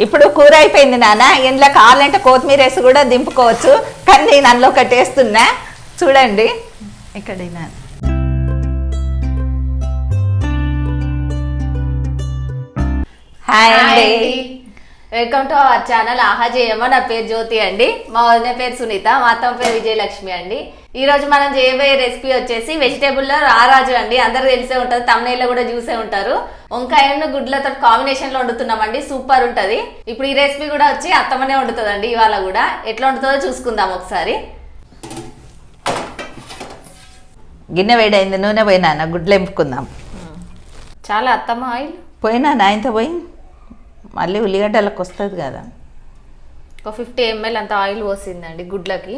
ఇప్పుడు కూర అయిపోయింది నాన్న. ఇంట్లో కావాలంటే కొత్తిమీర వేసి కూడా దింపుకోవచ్చు, కానీ నేను అందులో ఒకటి వేస్తున్నా చూడండి. ఇక్కడ హాయ్ అండి, వెల్కమ్ టు అవర్ ఛానల్ ఆహా చేయమ్మ. నా పేరు జ్యోతి అండి, మా వదిన పేరు సునీత, మా అత్తమ్మ పేరు విజయలక్ష్మి అండి. ఈ రోజు మనం చేయబోయే రెసిపీ వచ్చేసి వెజిటేబుల్ రారాజు అండి. అందరూ తెలిసే ఉంటుంది, తమ్నైల్లో కూడా చూసే ఉంటారు. వంకాయను గుడ్లతో కాంబినేషన్ లో వండుతున్నామండి, సూపర్ ఉంటది. ఇప్పుడు ఈ రెసిపీ కూడా వచ్చి అత్తమ్మనే వండుతుందండి. ఇవాళ కూడా ఎట్లా వండుతుందో చూసుకుందాం ఒకసారి. గిన్నె వేడైంది, నూనె పోయినా గుడ్లు ఎంపుకుందాం. చాలా అత్తమ్మ ఆయిల్ పోయినా నాయనతో పోయి మళ్ళీ ఉల్లిగడ్డలకు వస్తుంది కదా. ఒక 50 ml అంత ఆయిల్ పోసిందండి గుడ్లకి.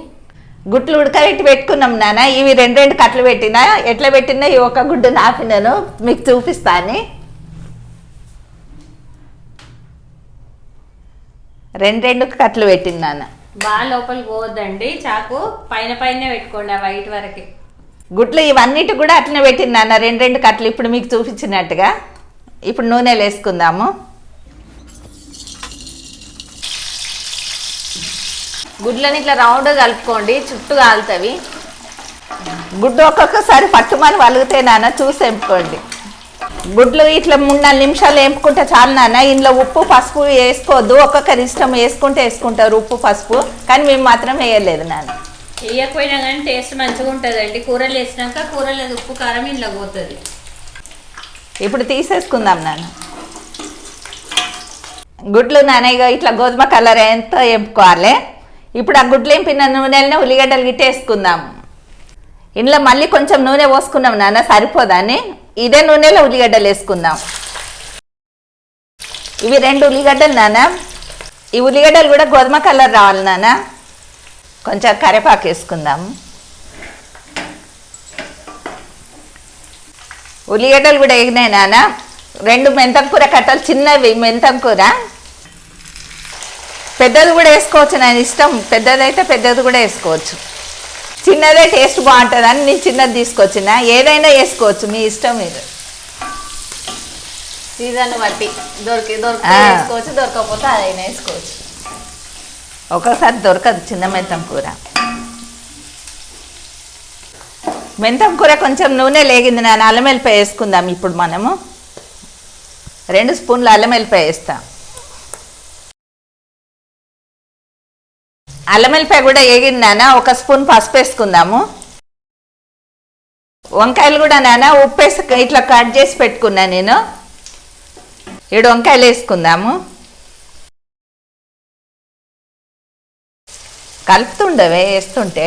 గుడ్లు ఉడకబెట్టి పెట్టుకున్నాం నాన్న. ఇవి రెండు కట్లు పెట్టినా, ఎట్లా పెట్టినా ఈ ఒక గుడ్డు నాపినాను, మీకు చూపిస్తాను. రెండు కట్లు పెట్టింది నాన్న. బాగా లోపలికి పోవద్దండి, చాకు పైన పైన పెట్టుకోండి ఆ వైట్ వరకు. గుడ్లు ఇవన్నిటి కూడా అట్లనే పెట్టింది నాన్న, రెండు కట్లు ఇప్పుడు మీకు చూపించినట్టుగా. ఇప్పుడు నూనెలు వేసుకుందాము. గుడ్లని ఇట్లా రౌండ్ కలుపుకోండి, చుట్టూ కాలుతవి. గుడ్డు ఒక్కొక్కసారి పట్టుమని వలుగుతే నాన్న చూసి ఎంపుకోండి. గుడ్లు ఇట్లా 3-4 నిమిషాలు ఎంపుకుంటే చాలు నాన్న. ఇందులో ఉప్పు పసుపు వేసుకోవద్దు, ఒక్కొక్కరి ఇష్టం, వేసుకుంటే వేసుకుంటారు ఉప్పు పసుపు, కానీ మేము మాత్రం వేయలేదు నాన్న. వేయకపోయినా కానీ టేస్ట్ మంచిగా ఉంటుందండి. కూరలు వేసినాక కూరలో ఉప్పు కారం ఇంట్లో పోతుంది. ఇప్పుడు తీసేసుకుందాం నాన్న. గుడ్లు నాన్న ఇట్లా గోధుమ కలర్ ఎంత ఎంపుకోవాలి. ఇప్పుడు ఆ గుడ్లు ఎంపిన నూనెలనే ఉల్లిగడ్డలు గిట్ట వేసుకుందాం. ఇందులో మళ్ళీ కొంచెం నూనె పోసుకున్నాం నాన్న, సరిపోదని. ఇదే నూనెలో ఉల్లిగడ్డలు వేసుకుందాం. ఇవి 2 ఉల్లిగడ్డలు నాన్న. ఈ ఉల్లిగడ్డలు కూడా గోధుమ కలర్ రావాలి నాన్న. కొంచెం కరివేపాకు వేసుకుందాం. ఉల్లిగడ్డలు కూడా వేగినాయి నాన్న. 2 మెంతం కూర కట్టలు, చిన్నవి మెంతం కూర. పెద్దది కూడా వేసుకోవచ్చు, నా ఇష్టం. పెద్దదైతే పెద్దది కూడా వేసుకోవచ్చు, చిన్నదే టేస్ట్ బాగుంటుందని నేను చిన్నది తీసుకొచ్చిన. ఏదైనా వేసుకోవచ్చు, మీ ఇష్టం. మీరు సీజన్ బట్టి దొరికితే వేసుకోవచ్చు, దొరకకపోతే అదైనా వేసుకోవచ్చు. ఒక్కొక్కసారి దొరకదు చిన్న మెంతం కూర. మెంతం కూర కొంచెం నూనె లేగింది నాన్న. అల్లం వెల్లిపాయ వేసుకుందాం. ఇప్పుడు మనము 2 స్పూన్లు అల్లం వెల్లిపాయ వేస్తాం. అల్లం వెల్లిపాయ కూడా వేగింది నాన్న. 1 స్పూన్ పసుపు వేసుకుందాము. వంకాయలు కూడా నాన్న ఉప్పు వేసి ఇట్లా కట్ చేసి పెట్టుకున్నా నేను. 7 వంకాయలు వేసుకుందాము. కలుపుతుండవే వేస్తుంటే.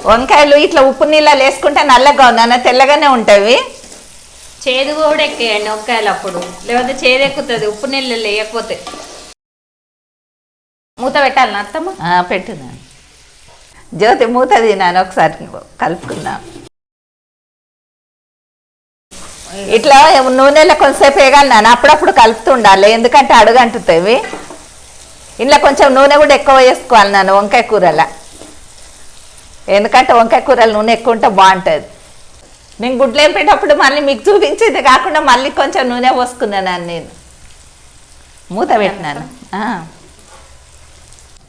వంకాయలు ఇట్లా ఉప్పు నీళ్ళలో వేసుకుంటే నల్లగా నాన్న, తెల్లగానే ఉంటాయి. చేదు కూడా ఎక్కేయండి వంకాయలు అప్పుడు, లేకపోతే చేదు ఎక్కుతుంది ఉప్పు నీళ్ళు వేయకపోతే. మూత పెట్టాలి అత్తమ్మ. పెట్టున్నాను జ్యోతి, మూత తిన్నాను. ఒకసారి కలుపుకుందాం. ఇట్లా నూనెలో కొంచెంసేపు వేయాలి నాన్న, అప్పుడప్పుడు కలుపుతుండాలి, ఎందుకంటే అడుగంటుతాయి. ఇంట్లో కొంచెం నూనె కూడా ఎక్కువ వేసుకోవాలి నాన్న వంకాయ కూరలో, ఎందుకంటే వంకాయ కూరలు నూనె ఎక్కువ ఉంటే బాగుంటుంది. నేను గుడ్లు వేపేటప్పుడు మళ్ళీ మీకు చూపించేది కాకుండా మళ్ళీ కొంచెం నూనె పోసుకున్నాను నేను. మూత పెట్టినాను.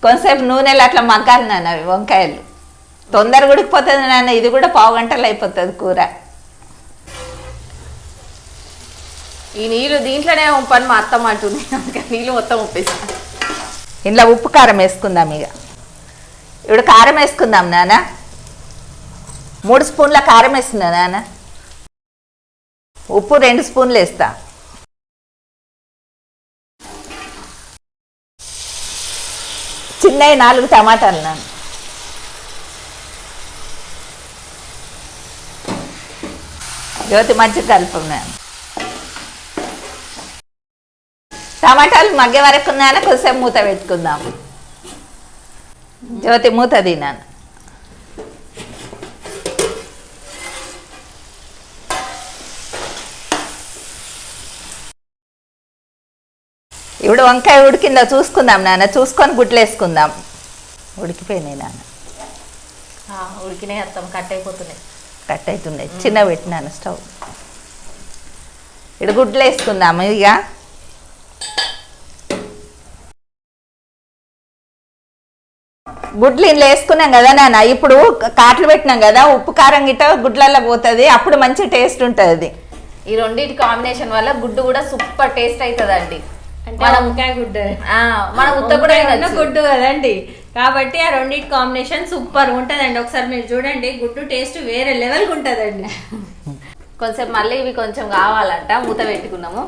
కొంతసేపు నూనెలు అట్లా మగ్గాలి నాన్న. అవి వంకాయలు తొందరగా ఉడికిపోతుంది నాన్న. ఇది కూడా 1/2 గంటలు అయిపోతుంది కూర. ఈ నీళ్ళు దీంట్లోనే ఉంపని మా అత్తమ్మ అంటుంది, అందుకని నీళ్ళు మొత్తం ఉప్పేస్తాను. ఇంట్లో ఉప్పు కారం వేసుకుందాం. ఇక ఇప్పుడు కారం వేసుకుందాం నాన్న. 3 స్పూన్ల కారం వేస్తున్నా నాన్న. ఉప్పు 2 స్పూన్లు వేస్తా. చిన్నవి 4 టమాటాలు నాన్న. జ్యోతి మంచిగా కలుపున్నాను. టమాటాలు మగ్గే వరకు నాన్న కొంచెం మూత పెట్టుకుందాము. జ్యోతి మూత తిన్నాను. ఇప్పుడు వంకాయ ఉడికిందో చూసుకుందాం నాన్న. చూసుకొని గుడ్లు వేసుకుందాం. ఉడికిపోయినాయి నాన్న. ఉడికినాయి అత్తమ్మ, కట్ అయిపోతున్నాయి. కట్ అవుతున్నాయి. చిన్న పెట్టినాను స్టవ్. ఇక్కడ గుడ్లు వేసుకుందాము. ఇక గుడ్లు ఇంట్లో వేసుకున్నాం కదా నాన్న. ఇప్పుడు కాట్లు పెట్టినాం కదా, ఉప్పు కారం గిట్ట గుడ్లల్లో పోతుంది, అప్పుడు మంచి టేస్ట్ ఉంటుంది. ఈ రెండింటి కాంబినేషన్ వల్ల గుడ్డు కూడా సూపర్ టేస్ట్ అవుతుందండి. మన వంకాయ గుడ్డు మన ఉత్త కూడా గుడ్డు కదండి, కాబట్టి ఆ రెండింటి కాంబినేషన్ సూపర్ ఉంటదండి. ఒకసారి మీరు చూడండి, గుడ్డు టేస్ట్ వేరే లెవెల్కి ఉంటదండి. కొంచెం మళ్ళీ ఇవి కొంచెం కావాలంట, మూత పెట్టుకున్నాము,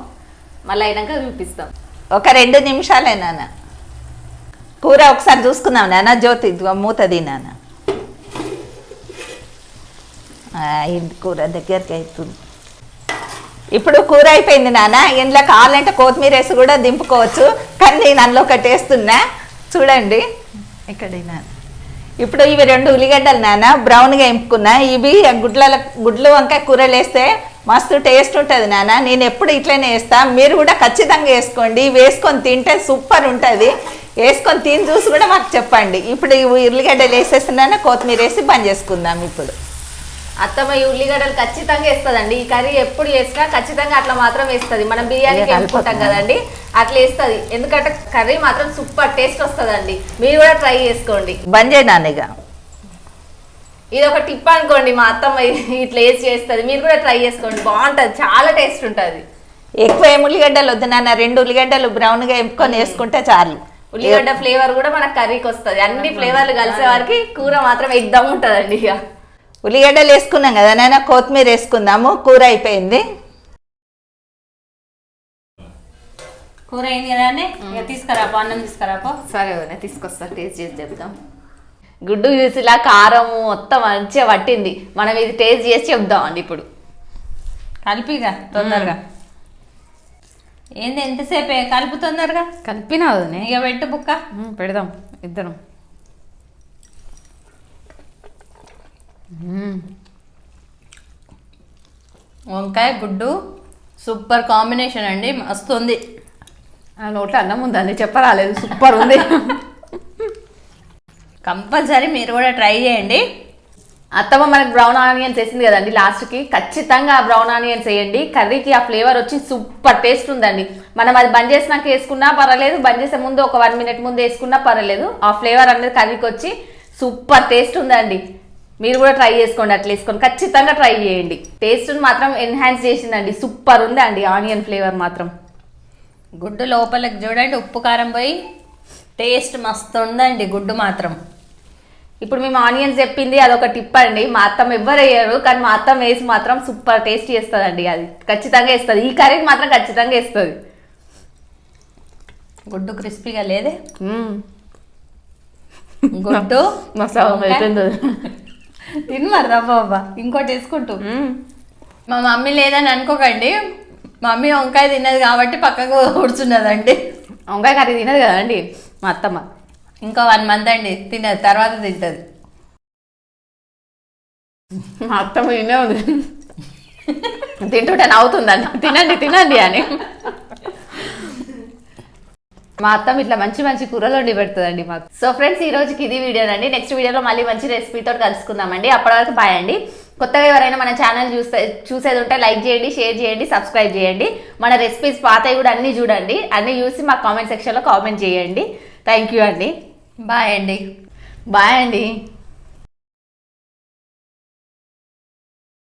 మళ్ళీ అయినాక చూపిస్తాం. ఒక 2 నిమిషాలే నాన్న. కూర ఒకసారి చూసుకుందాం నాన్న. జ్యోతి మూతది నాన్న. ఇంటి కూర దగ్గరికి అవుతుంది. ఇప్పుడు కూర అయిపోయింది నాన్న. ఇంట్లో కావాలంటే కొత్తిమీర వేసి కూడా దింపుకోవచ్చు, కానీ నేను అందులో ఒకటి వేస్తున్నా చూడండి. ఇక్కడైనా ఇప్పుడు ఇవి 2 ఉల్లిగడ్డలు నాన్న బ్రౌన్గా ఎంపుకున్నా. ఇవి గుడ్లు వంకాయ కూరలు వేస్తే మస్తు టేస్ట్ ఉంటుంది నాన్న. నేను ఎప్పుడు ఇట్లనే వేస్తాను, మీరు కూడా ఖచ్చితంగా వేసుకోండి. వేసుకొని తింటే సూపర్ ఉంటుంది. వేసుకొని తిని చూసి కూడా మాకు చెప్పండి. ఇప్పుడు ఈ ఉల్లిగడ్డలు వేసేస్తున్నాను, కొత్తిమీర వేసి బంద్ చేసుకుందాం. ఇప్పుడు అత్తమ్మ ఈ ఉల్లిగడ్డలు ఖచ్చితంగా వేస్తుందండి. ఈ కర్రీ ఎప్పుడు వేసినా ఖచ్చితంగా అట్లా మాత్రం వేస్తుంది. మనం బిర్యానీకి వేసుకుంటాం కదండి, అట్లా వేస్తుంది. ఎందుకంటే కర్రీ మాత్రం సూపర్ టేస్ట్ వస్తుందండి. మీరు కూడా ట్రై చేసుకోండి. బంద్ చేయనాను. ఇక ఇది ఒక టిప్ అనుకోండి, మా అత్తమ్మ ఇట్లా వేసి చేస్తుంది. మీరు కూడా ట్రై చేసుకోండి, బాగుంటుంది, చాలా టేస్ట్ ఉంటుంది. ఎక్కువ ఏం ఉల్లిగడ్డలు వద్దు నాన్న, 2 ఉల్లిగడ్డలు బ్రౌన్గా ఎంపుకొని వేసుకుంటే చాలు. ఉల్లిగడ్డ ఫ్లేవర్ కూడా మనకు కర్రీకి వస్తుంది. అన్ని ఫ్లేవర్లు కలిసే వారికి కూర మాత్రం ఎగ్దమ్ ఉంటుందండి. ఇక ఉల్లిగడ్డలు వేసుకున్నాం కదా నాన్న, కొత్తిమీర వేసుకుందాము. కూర అయిపోయింది. కూర అయింది కదా అండి, తీసుకురాపో, అన్నం తీసుకురాపో. సరే తీసుకొస్తా, టేస్ట్ చేసి చెప్తాం. గుడ్డు చూసిలా కారము మొత్తం మంచిగా పట్టింది. మనం ఇది టేస్ట్ చేసి చెప్దాం అండి. ఇప్పుడు కలిపిగా తొందరగా. ఏంది ఎంతసేపే కలుపు, తొందరగా కలిపినా ఇక పెట్టు బుక్క. పెడదాం ఇద్దరం. వంకాయ గుడ్డు సూపర్ కాంబినేషన్ అండి, మస్తు ఉంది. నోట్లో అన్నం ఉందండి, చెప్పరాలేదు, సూపర్ ఉంది. కంపల్సరీ మీరు కూడా ట్రై చేయండి. అత్తమ్మ మనకు బ్రౌన్ ఆనియన్స్ వేసింది కదండి లాస్ట్కి, ఖచ్చితంగా ఆ బ్రౌన్ ఆనియన్స్ వేయండి. కర్రీకి ఆ ఫ్లేవర్ వచ్చి సూపర్ టేస్ట్ ఉందండి. మనం అది బంద్ చేసినాక వేసుకున్నా పర్వాలేదు, బంద్ చేసే ముందు ఒక 1 మినిట్ ముందు వేసుకున్నా పర్వాలేదు. ఆ ఫ్లేవర్ అనేది కర్రీకి వచ్చి సూపర్ టేస్ట్ ఉందండి. మీరు కూడా ట్రై చేసుకోండి, అట్లా వేసుకొని ఖచ్చితంగా ట్రై చేయండి. టేస్ట్ మాత్రం ఎన్హాన్స్ చేసిందండి, సూపర్ ఉంది అండి. ఆనియన్ ఫ్లేవర్ మాత్రం గుడ్డు లోపలికి చూడండి, ఉప్పు కారం పోయి టేస్ట్ మస్తు ఉందండి గుడ్డు మాత్రం. ఇప్పుడు మేము ఆనియన్స్ చెప్పింది అదొక టిప్ అండి. మా అత్తమ్మ ఎవ్వరు వేయరు, కానీ మా అత్తమ్మ వేసి మాత్రం సూపర్ టేస్ట్ చేస్తుందండి. అది ఖచ్చితంగా వేస్తుంది, ఈ కర్రీకి మాత్రం ఖచ్చితంగా వేస్తుంది. గుడ్డు క్రిస్పీగా లేదే, గుడ్డు తినమరా బాబా. ఇంకోటి వేసుకుంటూ మా మమ్మీ లేదని అనుకోకండి, మమ్మీ వంకాయ తిన్నది కాబట్టి పక్కకు కూర్చున్నదండి. వంకాయ కర్రీ తినదు కదండి మా అత్తమ్మ. ఇంకో 1 మంత్ అండి తినదు, తర్వాత తింటది. మా అత్తమ్మ తినే ఉంది, తింటుంటే నవ్వుతుందండి, తినండి అని. మా అత్తమ్మ ఇట్లా మంచి మంచి కూరలు వండి పెడుతుందండి మాకు. సో ఫ్రెండ్స్, ఈ రోజుకి ఇది వీడియోనండి. నెక్స్ట్ వీడియోలో మళ్ళీ మంచి రెసిపీతో కలుసుకుందామండి. అప్పటి వరకు బాయ్ అండి. కొత్తగా ఎవరైనా మన ఛానల్ చూసేది ఉంటే లైక్ చేయండి, షేర్ చేయండి, సబ్స్క్రైబ్ చేయండి. మన రెసిపీస్ పాతవి కూడా అన్నీ చూడండి, అన్నీ చూసి మాకు కామెంట్ సెక్షన్లో కామెంట్ చేయండి. థ్యాంక్ యూ అండి. బాయ్ అండి. బాయ్ అండి.